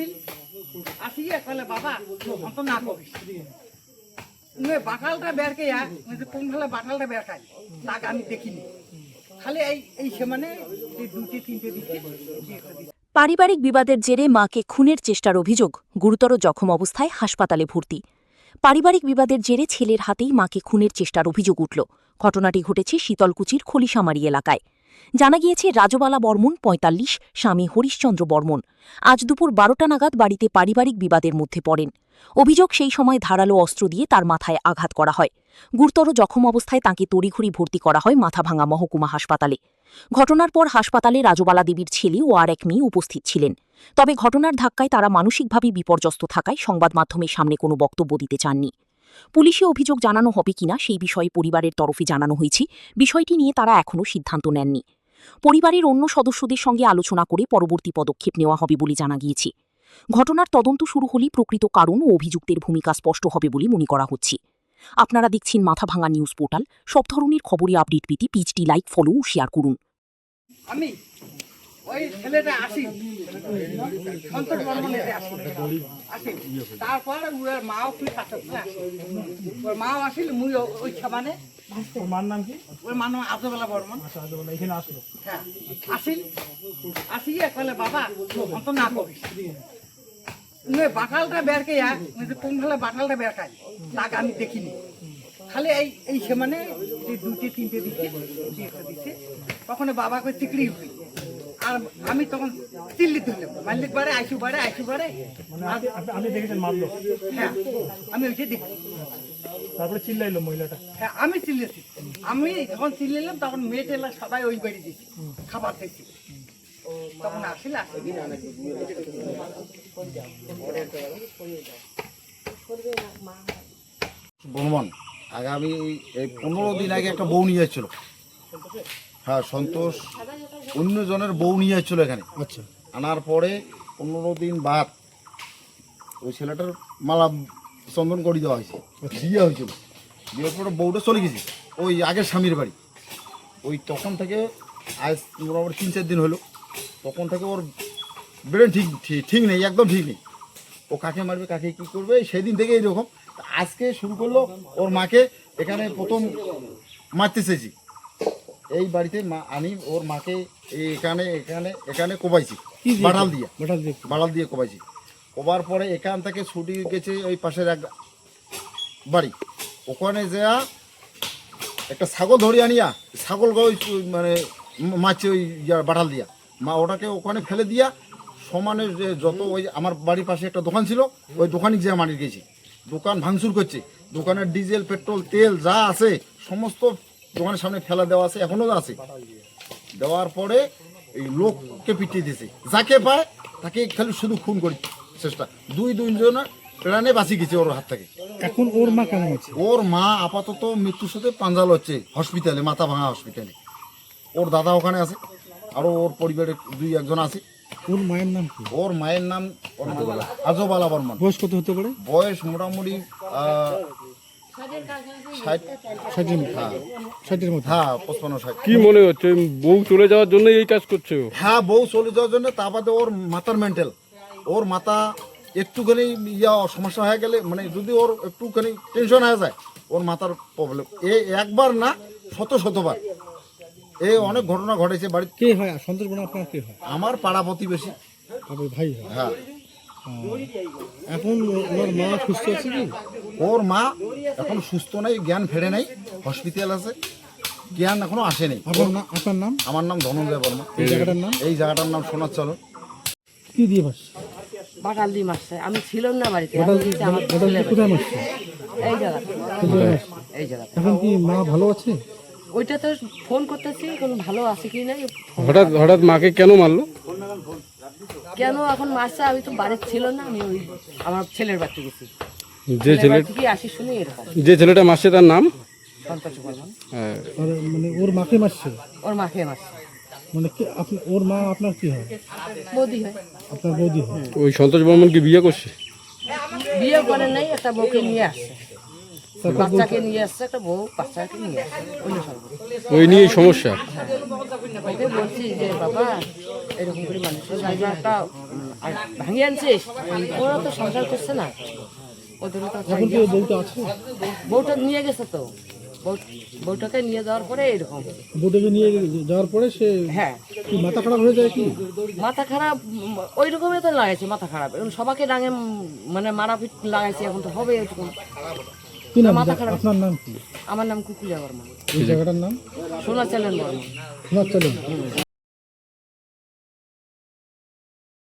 আসিল আসিয়া কলে বাবা অন্ত না করিস বাটালটা বের কে কোন ফেলে বাটালটা বের খাই তাকে আমি দেখিনি খালি এই সমানে দুটি তিনটে দিকে পারিবারিক বিবাদের জেরে মাকে খুনের চেষ্টার অভিযোগ, গুরুতর জখম অবস্থায় হাসপাতালে ভর্তি। পারিবারিক বিবাদের জেরে ছেলের হাতেই মাকে খুনের চেষ্টার অভিযোগ উঠল। ঘটনাটি ঘটেছে শীতলকুচির খলিশামারি এলাকায়। জানা গিয়েছে রাজবালা বর্মন ৪৫, স্বামী হরিশচন্দ্র বর্মন আজ দুপুর ১২টা নাগাদ বাড়িতে পারিবারিক বিবাদের মধ্যে পড়েন। অভিযোগ সেই সময় ধারালো অস্ত্র দিয়ে তার মাথায় আঘাত করা হয়। গুরুতর জখম অবস্থায় তাঁকে তড়িঘড়ি ভর্তি করা হয় মাথাভাঙা মহকুমা হাসপাতালে। ঘটনার পর হাসপাতালে রাজবালা দেবীর ছেলে ও আর এক মেয়ে উপস্থিত ছিলেন। তবে ঘটনার ধাক্কায় তারা মানসিকভাবে বিপর্যস্ত থাকায় সংবাদ মাধ্যমের সামনে কোনো বক্তব্য দিতে চাননি। পুলিশে অভিযোগ জানানো হবে কিনা সেই বিষয়ে পরিবারের তরফে জানানো হয়েছে। বিষয়টি নিয়ে তারা এখনও সিদ্ধান্ত নেননি। পরিবারের অন্য সদস্যদের সঙ্গে আলোচনা করে পরবর্তী পদক্ষেপ নেওয়া হবে বলে জানা গিয়েছে। ঘটনার তদন্ত শুরু হলেই প্রকৃত কারণ ও অভিযুক্তের ভূমিকা স্পষ্ট হবে বলে মনে করা হচ্ছে। আপনারা দেখছেন মাথাভাঙা নিউজ পোর্টাল। সব ধরনের খবরে আপডেট পেতে পেজটি লাইক, ফলো ও শেয়ার করুন। আমি ওই ছেলেটা আসি সন্তোষ বর্মনের আসি তারপর ওর মাও কি কাছে ওর মাও আসিল মুই ওই সমানে ওর মার নাম কি? ওর মান আজবেলা বর্মন আজবেলা এখানে আসলো। হ্যাঁ আসিল আসিয়া কলে বাবা অন্ত না করিস বাটালটা বের কে কোন ফেলে বাটালটা বের খাই তাকে আমি দেখিনি খালি এই সমানে দুটি তিনটে দিকে দিচ্ছে তখন বাবাকে চিকড়ি হই আর আমি তখন চিল্লি তুললাম মালিক বাড়ে আইসু বাড়ে আপনি দেখেছেন মারলো? হ্যাঁ আমি ওইটা দেখি। তারপরে চিল্লাইলো মহিলাটা? হ্যাঁ আমি চিল্লেছি। আমি যখন চিল্লাম তখন মেয়েটেলা সবাই ওই বাড়ি দিয়েছি খাবার খেয়েছি তখন আসলে বর্মন আগামী এই 15 দিন আগে একটা বউ নিয়ে যাচ্ছিল। হ্যাঁ সন্তোষ অন্যজনের বউ নিয়ে যাচ্ছিল এখানে। আচ্ছা। আনার পরে 15 দিন বাদ ওই ছেলেটার মালা চন্দন করে দেওয়া হয়েছে, বিয়ে হয়েছিল। বিয়ের পরে বউটা চলে গেছে ওই আগের স্বামীর বাড়ি। ওই তখন থেকে আজ মোটামুটি 3-4 দিন হলো, তখন থেকে ওর ব্রেন ঠিক নেই, একদম ঠিক নেই। ও কাকে মারবে কাকে কী করবে সেদিন থেকে এইরকম। আজকে শুরু করলো ওর মাকে এখানে প্রথম মারতে চেয়েছি। এই বাড়িতে আমি ওর মাকে এখানে এখানে এখানে কোবাইছি বাড়াল দিয়ে কোবাইছি। কোবার পরে এখান থেকে ছুটি গেছে ওই পাশের এক বাড়ি, ওখানে যা একটা ছাগল ধরে আনিয়া ছাগলকে ওই মানে মারছে ওই বাড়াল দিয়া মা, ওটাকে ওখানে ফেলে দিয়া সমানে যত ওই আমার বাড়ির পাশে একটা দোকান ছিল ওই দোকানে যে মারি গেছি। দোকান ভাঙচুর করছে, দোকানের ডিজেল পেট্রোল তেল যা আছে সমস্ত দোকানের সামনে ফেলা দেওয়া আছে, এখনও আছে। দেওয়ার পরে এই লোককে পিটিয়ে দিয়েছে, যাকে পায় তাকে খালি শুধু খুন করি চেষ্টা। দুইজন প্রাণে বাঁচিয়ে গেছে ওর হাত থেকে। এখন ওর মা কেমন আছে? ওর মা আপাতত মৃত্যুর সাথে পাঞ্জাল হচ্ছে হসপিটালে, মাথাভাঙা হসপিটালে। ওর দাদা ওখানে আছে, আরও ওর পরিবারের 2-1 আছে। ওর মায়ের নাম কি? ওর মায়ের নাম আজবালা বর্মন। বয়স কত হতে পারে? বয়স মোটামুটি 60-এর মধ্যে। হ্যাঁ 55-60। কি মনে হচ্ছে বউ চলে যাওয়ার জন্য এই কাজ করছে? হ্যাঁ বউ চলে যাওয়ার জন্য। তা বাদে ওর মাথার মেন্টাল, ওর মাথা একটুখানি সমস্যা হয়ে গেলে, মানে যদি ওর একটুখানি টেনশন হয়ে যায় ওর মাথার প্রবলেম। একবার না শতবার অনেক ঘটনা ঘটেছে বাড়িতে। কে হয় সন্তোষ বর্মন? আপনার কে হয়? আমার পাড়া প্রতিবেশী ভাই হয়। হ্যাঁ। এখন ওর মা সুস্থ আছে কি? ওর মা এখন সুস্থ নাই, জ্ঞান ফেরে নাই, হসপিটাল আছে, জ্ঞান এখনো আসে নাই। আপনার নাম? আমার নাম ধনঞ্জয় বর্মা। এই জায়গাটার নাম? এই জায়গাটার নাম সোনার চলন। কি দিয়ে মারছে? বাটাল দিয়ে মারছে। আমি ছিলাম না বাড়িতে। কোথায় মারছে? এই জায়গা এই জায়গা। এখন কি মা ভালো আছে? ওইটা তো ফোন করতেছি এখন ভালো আছে কি না। হঠাৎ মাকে কেন মারলো? কেন এখন মারছে আমি তো বাড়িতে ছিল না, আমি ওই আমার ছেলের বাড়িতে গেছি। কি আসি শুনি এরকম। যে ছেলেটা মারছে তার নাম সন্তোষ বর্মন। মানে ওর মাকে মারছে? ওর মাকে মারছে। মানে ওর মা আপনার কি হয়? বৌদি হয়। আপনার বৌদি হয়? ওই সন্তোষ বর্মন কি বিয়ে করছে? বিয়ে করে নাই, একটা বউকে নিয়ে আসছে। বাচ্চাকে নিয়ে আসছে, একটা বউ বাচ্চাকে নিয়ে আসছে, অন্য সর্বত ওই নিয়েই সমস্যা। ওকে বলছি যে বাবা এরকম করে মানুষের জায়গা একটা ভাঙিয়ে আনছিস, ওরা তো সংসার করছে না, ওদেরও তো এখন কি ওই বউটা আছে? বউটা নিয়ে গেছে তো, বউটাকে নিয়ে যাওয়ার পরে এরকম। বউটাকে নিয়ে যাওয়ার পরে সে হ্যাঁ কি মাথা খারাপ হয়ে যায় কি? মাথা খারাপ ওই রকমই তো লাগাইছে, মাথা খারাপ এখন সবাইকে ডাঙে মানে মারাপিট লাগাইছে, এখন তো হবে এরকম। কি নাম? মাথা খারাপ। আপনার নাম কি? আমার নাম কুকুলিয়া বর্মা, এই জায়গাটার নাম? সোনা চ্যানেল বর্মা। শোনা চলেন।